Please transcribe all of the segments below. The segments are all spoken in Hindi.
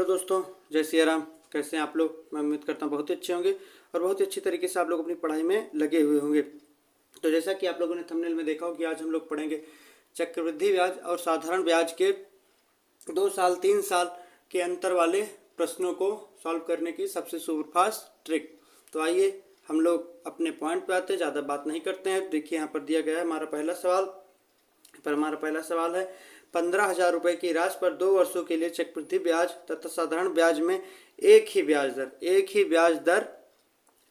हेलो दोस्तों, जय सिया राम। कैसे हैं आप लोग? मैं उम्मीद करता हूँ बहुत ही अच्छे होंगे और बहुत ही अच्छी तरीके से आप लोग अपनी पढ़ाई में लगे हुए होंगे। तो जैसा कि आप लोगों ने थंबनेल में देखा हो कि आज हम लोग पढ़ेंगे चक्रवृद्धि ब्याज और साधारण ब्याज के 2 साल 3 साल के अंतर वाले प्रश्नों को सॉल्व करने की सबसे सुपरफास्ट ट्रिक। तो आइए हम लोग अपने पॉइंट पे आते हैं, ज़्यादा बात नहीं करते हैं। देखिए यहाँ पर दिया गया है हमारा पहला सवाल है 15,000 रुपये की राशि पर 2 वर्षों के लिए चक्रवृद्धि ब्याज तथा साधारण ब्याज में एक ही ब्याज दर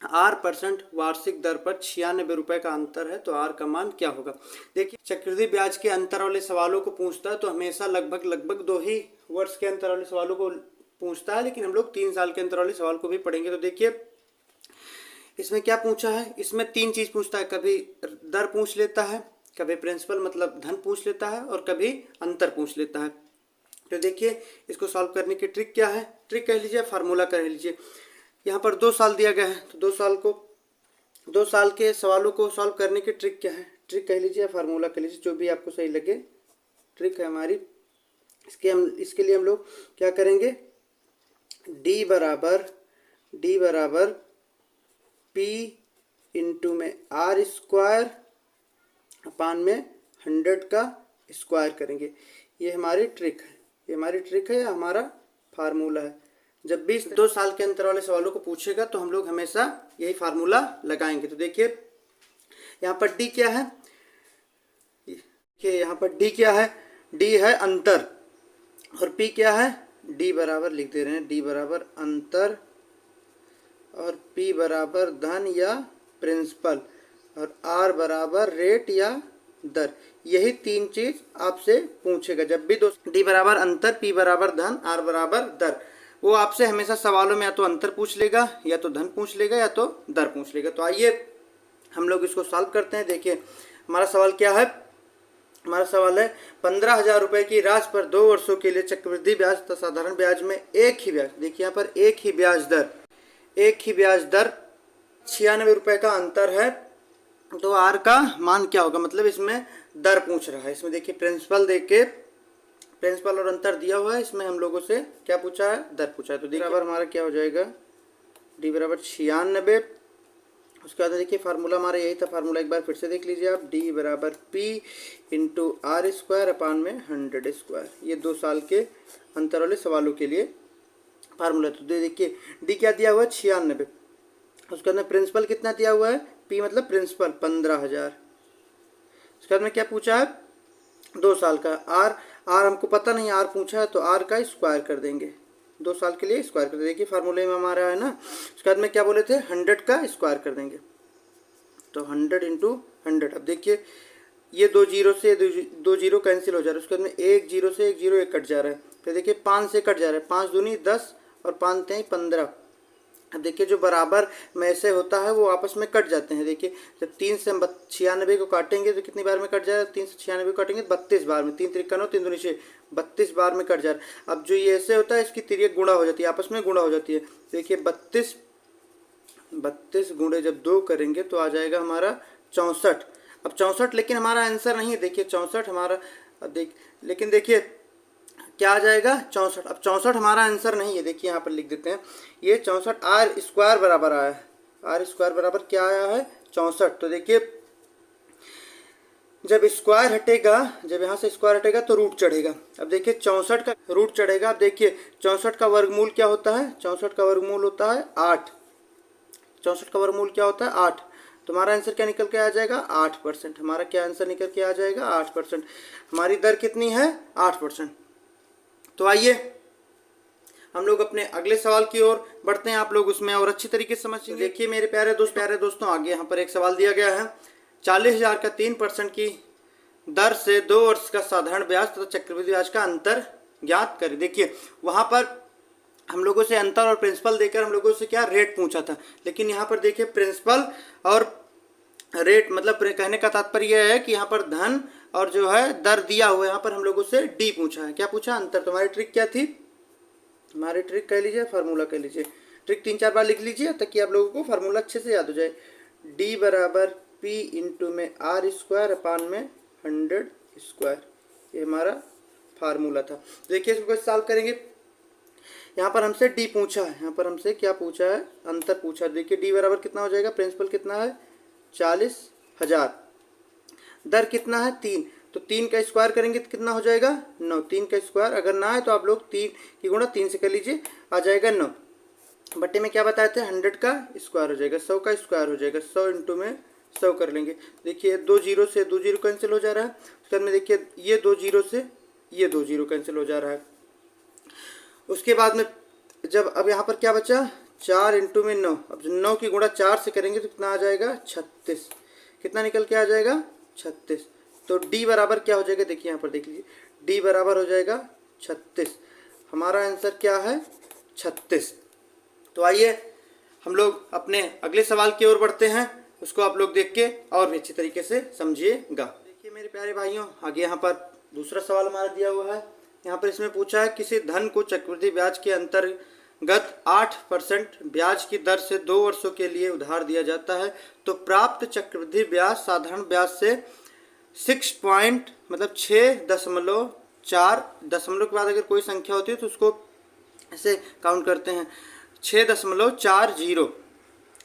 R% वार्षिक दर पर 96 रुपये का अंतर है। तो R का मान क्या होगा? देखिए, चक्रवृद्धि ब्याज के अंतर वाले सवालों को पूछता है तो हमेशा लगभग 2 ही वर्ष के अंतर वाले सवालों को पूछता है, लेकिन हम लोग 3 साल के अंतर वाले सवाल को भी पढ़ेंगे। तो देखिए इसमें क्या पूछा है, इसमें 3 चीज़ पूछता है। कभी दर पूछ लेता है, कभी प्रिंसिपल मतलब धन पूछ लेता है और कभी अंतर पूछ लेता है। तो देखिए इसको सॉल्व करने की ट्रिक क्या है, ट्रिक कह लीजिए, फार्मूला कह लीजिए। यहाँ पर 2 साल दिया गया है तो 2 साल के सवालों को सॉल्व करने की ट्रिक क्या है, ट्रिक कह लीजिए, फार्मूला कह लीजिए, जो भी आपको सही लगे। ट्रिक है हमारी, इसके लिए हम लोग क्या करेंगे, डी बराबर P इंटू में R स्क्वायर अपान में 100 का स्क्वायर करेंगे। ये हमारी ट्रिक है, ये हमारा फार्मूला है। जब भी 2 साल के अंतर वाले सवालों को पूछेगा तो हम लोग हमेशा यही फार्मूला लगाएंगे। तो देखिए यहाँ पर डी क्या है, यहाँ पर डी क्या है, डी है अंतर और पी क्या है, डी बराबर लिख दे रहे हैं, डी बराबर अंतर और पी बराबर धन या प्रिंसिपल और आर बराबर रेट या दर। यही 3 चीज आपसे पूछेगा जब भी डी बराबर अंतर, पी बराबर धन, आर बराबर दर। वो आपसे हमेशा सवालों में या तो अंतर पूछ लेगा, या तो धन पूछ लेगा, या तो दर पूछ लेगा। तो आइए हम लोग इसको सॉल्व करते हैं। देखिए हमारा सवाल क्या है, हमारा सवाल है 15,000 रुपये की राशि पर 2 वर्षों के लिए चक्रवृद्धि ब्याज तथा साधारण ब्याज में एक ही ब्याज। देखिए यहाँ पर एक ही ब्याज दर 96 रुपये का अंतर है। तो आर का मान क्या होगा, मतलब इसमें दर पूछ रहा है। इसमें देखिए प्रिंसिपल और अंतर दिया हुआ है, इसमें हम लोगों से क्या पूछा है, दर पूछा है। तो बराबर हमारा क्या हो जाएगा, डी बराबर 96। उसके बाद देखिए फार्मूला हमारा यही था, फार्मूला एक बार फिर से देख लीजिए आप, डी बराबर P into R square upon में 100 स्क्वायर। ये 2 साल के अंतर वाले सवालों के लिए फार्मूला। तो देखिए डी क्या दिया हुआ है, 96। उसके बाद प्रिंसिपल कितना दिया हुआ है, पी मतलब प्रिंसिपल 15,000। उसके बाद में क्या पूछा है, 2 साल का। आर हमको पता नहीं, आर पूछा है तो आर का स्क्वायर कर देंगे, 2 साल के लिए स्क्वायर कर देंगे। देखिए फार्मूले में हमारा है ना। उसके बाद में क्या बोले थे, 100 का स्क्वायर कर देंगे। तो 100 इंटू 100। अब देखिए ये 2 जीरो से 2 जीरो कैंसिल हो जा रहा है। उसके बाद में 1 जीरो से 1 जीरो 1 कट जा रहा है। फिर देखिए 5 से कट जा रहा है, 5 दूनी 10 और 5 तेई 15। अब देखिए जो बराबर में से होता है वो आपस में कट जाते हैं। देखिए जब 3 से 96 को काटेंगे तो कितनी बार में कट जाएगा, 3 से 96 को काटेंगे 32 बार में, 3 त्रिका 9, 3 दूनी 6, 32 बार में कट जा रहा है। अब जो ये ऐसे होता है इसकी तिर्यक गुणा हो जाती है, आपस में गुणा हो जाती है। देखिए 32 गुणे जब 2 करेंगे तो आ जाएगा हमारा 64। अब 64 लेकिन हमारा आंसर नहीं है। देखिए 64 हमारा, लेकिन देखिए क्या आ जाएगा, 64। अब 64 हमारा आंसर नहीं है। देखिए यहाँ पर लिख देते हैं, ये 64 आर स्क्वायर बराबर आया है। आर स्क्वायर बराबर क्या आया है, 64। तो देखिए जब स्क्वायर हटेगा, जब यहाँ से स्क्वायर हटेगा तो रूट चढ़ेगा। अब देखिए 64 का रूट चढ़ेगा। अब देखिए 64 का वर्गमूल क्या होता है, 64 का वर्गमूल होता है 8। 64 का वर्गमूल क्या होता है, 8। तो हमारा आंसर क्या निकल के आ जाएगा, 8%। हमारा क्या आंसर निकल के आ जाएगा, 8%। हमारी दर कितनी है, 8%। तो आइए हम लोग अपने अगले सवाल की ओर बढ़ते हैं, आप लोग उसमें और अच्छी तरीके से समझेंगे। देखिए मेरे प्यारे दोस्तों, आगे यहाँ पर एक सवाल दिया गया है, 40,000 का 3% की दर से 2 वर्ष का साधारण ब्याज तथा चक्रवृद्धि ब्याज का अंतर ज्ञात करें। देखिए वहाँ पर हम लोगों से अंतर और प्रिंसिपल देकर हम लोगों से क्या रेट पूछा था, लेकिन यहाँ पर देखिए प्रिंसिपल और रेट मतलब कहने का तात्पर्य है कि यहाँ पर धन और जो है दर दिया हुआ है। यहाँ पर हम लोगों से डी पूछा है, क्या पूछा, अंतर। तो हमारी ट्रिक क्या थी, हमारी ट्रिक कह लीजिए, फार्मूला कह लीजिए। ट्रिक 3-4 बार लिख लीजिए ताकि आप लोगों को फार्मूला अच्छे से याद हो जाए। डी बराबर पी इंटू में आर स्क्वायर अपान में 100 स्क्वायर, ये हमारा फार्मूला था। देखिए इसको सॉल्व करेंगे। यहाँ पर हमसे डी पूछा है, यहाँ पर हमसे क्या पूछा है, अंतर पूछा। देखिए डी बराबर कितना हो जाएगा, प्रिंसिपल कितना है 40,000, दर कितना है 3, तो 3 का स्क्वायर करेंगे तो कितना हो जाएगा 9, 3 का स्क्वायर अगर ना है तो आप लोग 3 की गुणा 3 से कर लीजिए, आ जाएगा 9। बट्टे में क्या बताए थे 100 का स्क्वायर हो जाएगा, 100 का स्क्वायर हो जाएगा, 100 इंटू में 100 कर लेंगे। देखिए 2 जीरो से 2 जीरो कैंसिल हो जा रहा है, उसके बाद में देखिए ये 2 जीरो से ये 2 जीरो कैंसिल हो जा रहा है। उसके बाद में जब अब यहाँ पर क्या बचा 4 इंटू में 9, अब 9 की गुणा 4 से करेंगे तो कितना आ जाएगा 36, कितना निकल के आ जाएगा 36। तो डी बराबर क्या हो जाएगा, देखिए यहाँ पर देख लीजिए डी बराबर हो जाएगा 36, हमारा आंसर क्या है 36। तो आइए हम लोग अपने अगले सवाल की ओर बढ़ते हैं, उसको आप लोग देख के और भी अच्छी तरीके से समझिएगा। देखिए मेरे प्यारे भाइयों, आगे यहाँ पर दूसरा सवाल हमारा दिया हुआ है। यहाँ पर इसमें पूछा है किसी धन को चक्रवृद्धि ब्याज के अंतर्गत 8% ब्याज की दर से 2 वर्षों के लिए उधार दिया जाता है, तो प्राप्त चक्रवृद्धि ब्याज साधारण ब्याज से 6.4 दशमलव के बाद अगर कोई संख्या होती है तो उसको ऐसे काउंट करते हैं 6.40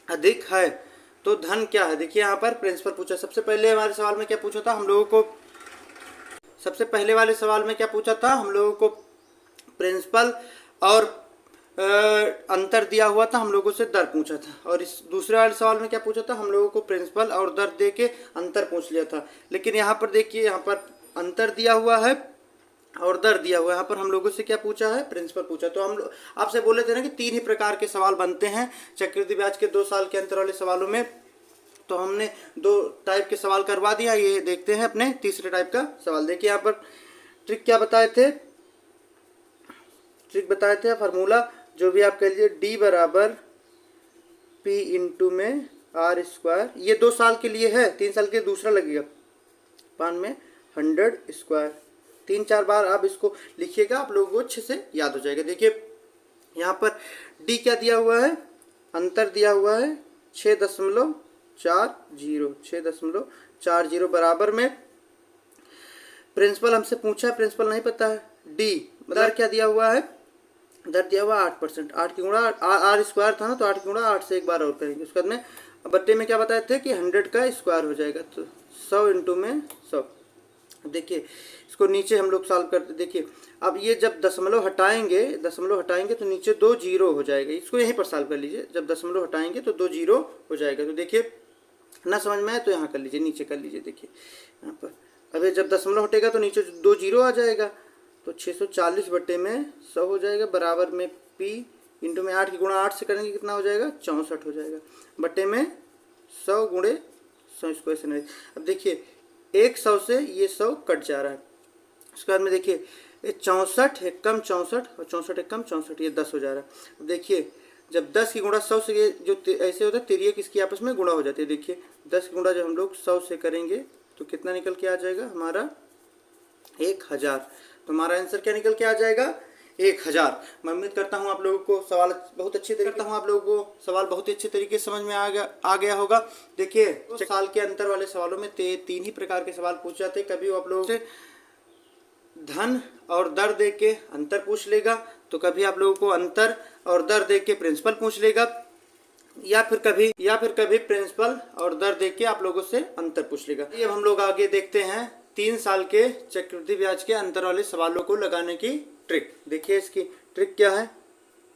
अधिक है, तो धन क्या है। देखिए यहाँ पर प्रिंसिपल पूछा, सबसे पहले हमारे सवाल में क्या पूछा था हम लोगों को, सबसे पहले वाले सवाल में क्या पूछा था हम लोगों को, प्रिंसिपल और अंतर दिया हुआ था, हम लोगों से दर पूछा था। और इस दूसरे वाले सवाल में क्या पूछा था, हम लोगों को प्रिंसिपल और दर दे के अंतर पूछ लिया था। लेकिन यहाँ पर देखिए, यहाँ पर अंतर दिया हुआ है और दर दिया हुआ है, यहाँ पर हम लोगों से क्या पूछा है, प्रिंसिपल पूछा। तो हम लोग आपसे बोले थे ना कि 3 ही प्रकार के सवाल बनते हैं चक्रवृद्धि ब्याज के 2 साल के अंतर वाले सवालों में, तो हमने 2 टाइप के सवाल करवा दिया। ये देखते हैं अपने तीसरे टाइप का सवाल। देखिए यहाँ पर ट्रिक क्या बताए थे, ट्रिक बताए थे फार्मूला जो भी आप कह लीजिए, डी बराबर पी इंटू में आर स्क्वायर, ये 2 साल के लिए है, 3 साल के लिए दूसरा लगेगा, 5 में 100 स्क्वायर। 3-4 बार आप इसको लिखिएगा, आप लोगों को अच्छे से याद हो जाएगा। देखिए यहाँ पर डी क्या दिया हुआ है, अंतर दिया हुआ है 6.40 बराबर में प्रिंसिपल हमसे पूछा है, प्रिंसिपल नहीं पता है, डी दर क्या दिया हुआ है, दर दिया हुआ 8%, 8 की गुणा आर स्क्वायर था ना, तो 8 की गुणा 8 से एक बार और करेंगे। उसके बाद में बट्टे में क्या बताए थे कि 100 का स्क्वायर हो जाएगा, तो 100 इंटू में 100। देखिए इसको नीचे हम लोग सॉल्व करते, देखिए अब ये जब दशमलव हटाएंगे तो नीचे 2 जीरो हो जाएगा, इसको यहीं पर सॉल्व कर लीजिए। जब दशमलव हटाएंगे तो 2 जीरो हो जाएगा। तो देखिए ना समझ में आए तो यहाँ कर लीजिए, नीचे कर लीजिए। देखिए यहाँ पर अभी जब दशमलव हटेगा तो नीचे 2 जीरो आ जाएगा, तो 640 बटे में 100 हो जाएगा, बराबर में पी इंटू में 8 की गुणा 8 से करेंगे कितना हो जाएगा 64 हो जाएगा, बटे में 100 गुणे 100, इसको ऐसे नहीं। अब देखिए 100 से ये 100 कट जा रहा है। उसके बाद में देखिए 64 एक कम 64 और 64 एक कम 64, ये 10 हो जा रहा है। अब देखिए जब 10 की गुणा 100 से, ये जो ऐसे होता है तिर्यक इसकी आपस में गुणा हो जाती है। देखिए 10 की गुणा जब हम लोग 100 से करेंगे तो कितना निकल के आ जाएगा हमारा 1000। तो हमारा आंसर क्या निकल के आ जाएगा 1000। मैं उम्मीद करता हूँ आप लोगों को सवाल बहुत अच्छे तरीके से समझ में आ गया होगा। देखिए साल के अंतर वाले सवालों में 3 ही प्रकार के सवाल पूछ जाते। कभी वो आप लोगों से धन और दर दे के अंतर पूछ लेगा, तो कभी आप लोगों को अंतर और दर दे के प्रिंसिपल पूछ लेगा, या फिर कभी प्रिंसिपल और दर दे के आप लोगों से अंतर पूछ लेगा। अब हम लोग आगे देखते हैं 3 साल के चक्रवृद्धि ब्याज के अंतर वाले सवालों को लगाने की ट्रिक। देखिए इसकी ट्रिक क्या है,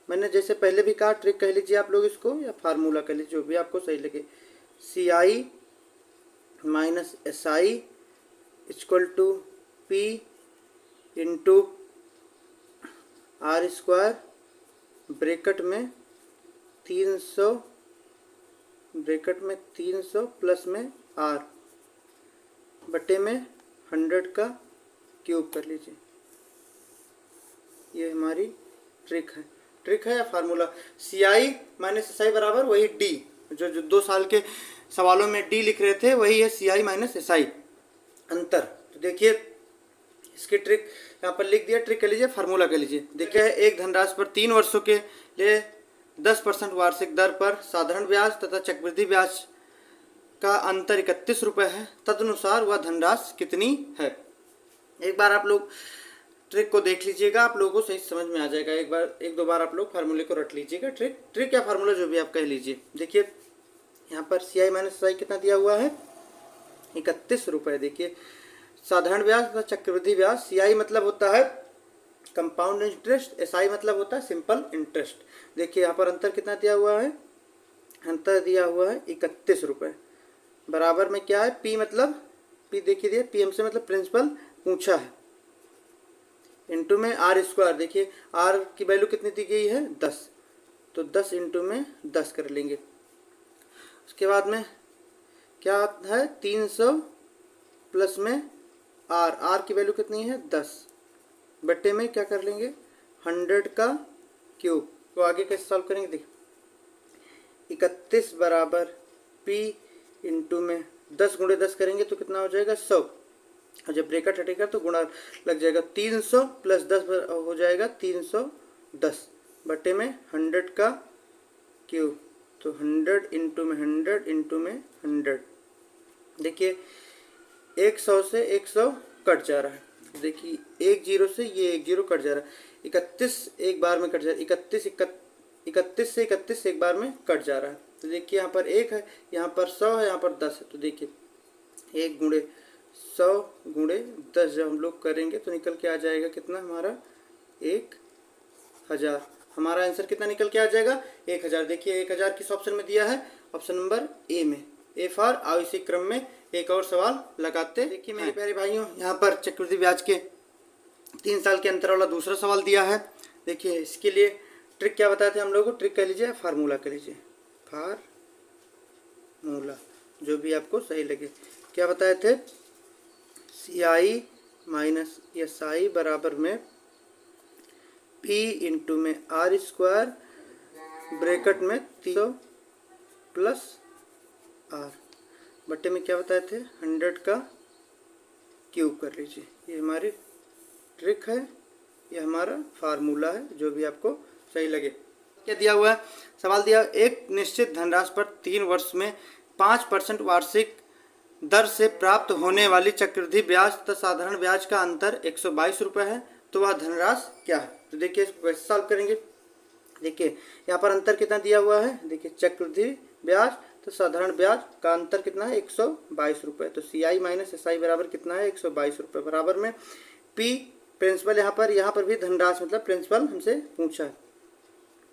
मैंने जैसे पहले भी कहा, ट्रिक कह लीजिए आप लोग इसको, या फार्मूला कह लीजिए, जो भी आपको सही लगे। CI minus SI equal to P into R square bracket में 300 प्लस में R बटे में 100 का क्यूब कर लीजिए। ये हमारी ट्रिक है या फार्मूला। CI माइनस SI बराबर वही D, जो 2 साल के सवालों में D लिख रहे थे वही है CI माइनस SI अंतर। तो देखिए इसकी ट्रिक यहाँ पर लिख दिया, ट्रिक कर लीजिए, फार्मूला कर लीजिए। देखिए एक धनराशि पर 3 वर्षों के लिए 10% वार्षिक दर पर साधारण ब्याज तथा चक्रवृद्धि ब्याज का अंतर 31 रुपये है, तदनुसार वह धनराशि कितनी है। एक बार आप लोग ट्रिक को देख लीजिएगा, आप लोगों को सही समझ में आ जाएगा। एक दो बार आप लोग फार्मूले को रट लीजिएगा, ट्रिक या फार्मूला जो भी आप कह लीजिए। देखिए यहाँ पर CI माइनस SI कितना दिया हुआ है, 31 रुपये। देखिए साधारण ब्याज तथा चक्रवृद्धि ब्याज, CI मतलब होता है कंपाउंड इंटरेस्ट, SI मतलब होता है सिंपल इंटरेस्ट। देखिए यहाँ पर अंतर कितना दिया हुआ है, अंतर दिया हुआ है 31 रुपये। बराबर में क्या है, P मतलब P देखिए दिए, PM से मतलब प्रिंसिपल पूछा है, इंटू में R²। देखिए R की वैल्यू कितनी दी गई है, 10, तो 10 इंटू में 10 कर लेंगे। उसके बाद में क्या है, 300 प्लस में R की वैल्यू कितनी है, 10, बट्टे में क्या कर लेंगे, 100 का क्यूब। तो आगे कैसे सॉल्व करेंगे, देखिए 31 बराबर P इंटू में 10 गुणे 10 करेंगे तो कितना हो जाएगा, 100। और जब ब्रेकेट हटेगा तो गुणा लग जाएगा, 300 प्लस 10 हो जाएगा 310, बटे में 100 का क्यूब, तो 100 इंटू में 100 इंटू में 100। देखिए 100 से 100 कट जा रहा है, देखिए 1 0 से ये 1 0 कट जा रहा है, 31 एक बार में कट जा रहा है, 31 से 31 एक बार में कट जा रहा है। तो देखिए यहाँ पर 1 है, यहाँ पर 100 है, यहाँ पर 10 है, तो देखिए 1 गुणे 100 गुणे 10 जब हम लोग करेंगे तो निकल के आ जाएगा कितना, हमारा 1000। हमारा आंसर कितना निकल के आ जाएगा, 1000। देखिए 1000 किस ऑप्शन में दिया है, ऑप्शन नंबर ए में, ए फॉर। आओ इसी क्रम में एक और सवाल लगाते। देखिए मेरे प्यारे भाइयों, यहाँ पर चक्रवृद्धि ब्याज के 3 साल के अंतर वाला दूसरा सवाल दिया है। देखिए इसके लिए ट्रिक क्या बताए थे हम लोग को, ट्रिक कह लीजिए, फार्मूला कह लीजिए, फार्मूला जो भी आपको सही लगे। क्या बताए थे, CI माइनस SI बराबर में P इंटू में R², ब्रैकेट में 300 प्लस R, बट्टे में क्या बताए थे, 100 का क्यूब कर लीजिए। ये हमारी ट्रिक है, ये हमारा फार्मूला है, जो भी आपको सही लगे। क्या दिया हुआ है, सवाल दिया, एक निश्चित धनराशि पर 3 वर्ष में 5% वार्षिक दर से प्राप्त होने वाली चक्रवृद्धि ब्याज तथा साधारण ब्याज का अंतर 122 रुपये है, तो वह धनराशि क्या है। तो देखिए इसको कैसे सॉल्व करेंगे। देखिए यहाँ पर अंतर कितना दिया हुआ है, देखिए चक्रवृद्धि ब्याज तो साधारण ब्याज का अंतर कितना है, 122 रुपये। तो CI माइनस SI बराबर कितना है, 122 रुपये। बराबर में P प्रिंसिपल, यहाँ पर भी धनराशि मतलब प्रिंसिपल हमसे पूछा है,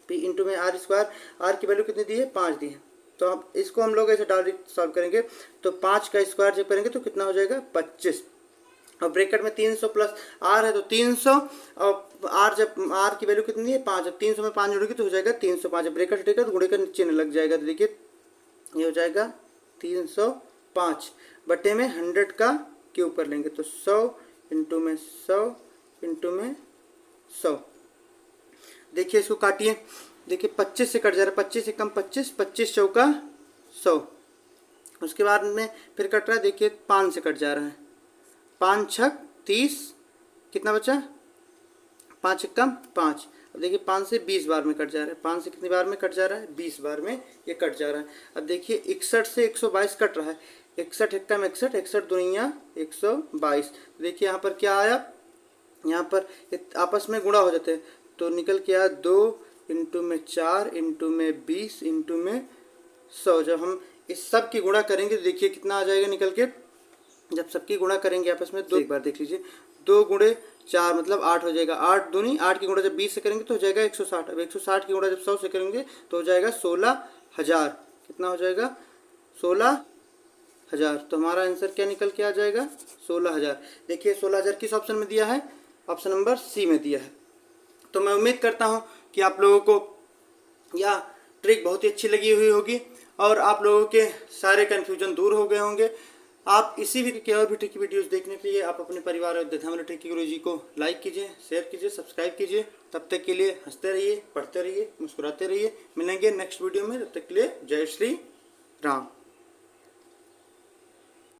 P इंटू में R², R की वैल्यू कितनी दी है, 5 दी है। तो अब इसको हम लोग ऐसे डायरेक्ट सॉल्व करेंगे, तो 5 का स्क्वायर जब करेंगे तो कितना हो जाएगा, 25। और ब्रैकेट में 300 प्लस R है तो 300, और R जब R की वैल्यू कितनी है, 5। जब 300 में 5 जुड़ेगी तो हो जाएगा 305। ब्रैकेट हटेगा तो गुणे का चिन्ह लग जाएगा, तो देखिए ये हो जाएगा 305, बटे में 100 का क्यूब कर लेंगे, तो 100 इंटू में 100 इंटू में 100। देखिए इसको काटिए, देखिए 25 से कट जा रहा है, 25 से कम 25, 25 चौका 100। उसके बाद में फिर कट रहा है, देखिए 5 से कट जा रहा है, 5 छक 30, कितना बचा, 5 एक कम 5। अब देखिए 5 से 20 बार में कट जा रहा है, 5 से कितनी बार में कट जा रहा है, 20 बार में ये कट जा रहा है। अब देखिए 61 से 122 कट रहा है, 61 एक कम 61, 61 दुनिया 122। देखिए यहाँ पर क्या आया, यहाँ पर आपस में गुणा हो जाते हैं, तो निकल के आया 2 इंटू में 4 इंटू में 20 इंटू में 100। जब हम इस सब की गुणा करेंगे तो देखिए कितना आ जाएगा निकल के, जब सबकी गुणा करेंगे आपस में, दो एक बार देख लीजिए, 2 गुणे 4 मतलब 8 हो जाएगा, 8 दूनी 8 की गुणा जब 20 से करेंगे तो हो जाएगा 160। अब 160 की गुणा जब 100 से करेंगे तो हो जाएगा 16,000। कितना हो जाएगा, 16,000। तो हमारा आंसर क्या निकल के आ जाएगा, 16,000। देखिए 16,000 किस ऑप्शन में दिया है, ऑप्शन नंबर सी में दिया है। तो मैं उम्मीद करता हूँ कि आप लोगों को यह ट्रिक बहुत ही अच्छी लगी हुई होगी और आप लोगों के सारे कन्फ्यूजन दूर हो गए होंगे। आप इसी वीडियो के और भी ट्रिकी वीडियोस देखने के लिए आप अपने परिवार और दधामल ट्रिकी गुरुजी को लाइक कीजिए, शेयर कीजिए, सब्सक्राइब कीजिए। तब तक के लिए हंसते रहिए, पढ़ते रहिए, मुस्कुराते रहिए। मिलेंगे नेक्स्ट वीडियो में, तब तक के लिए जय श्री राम।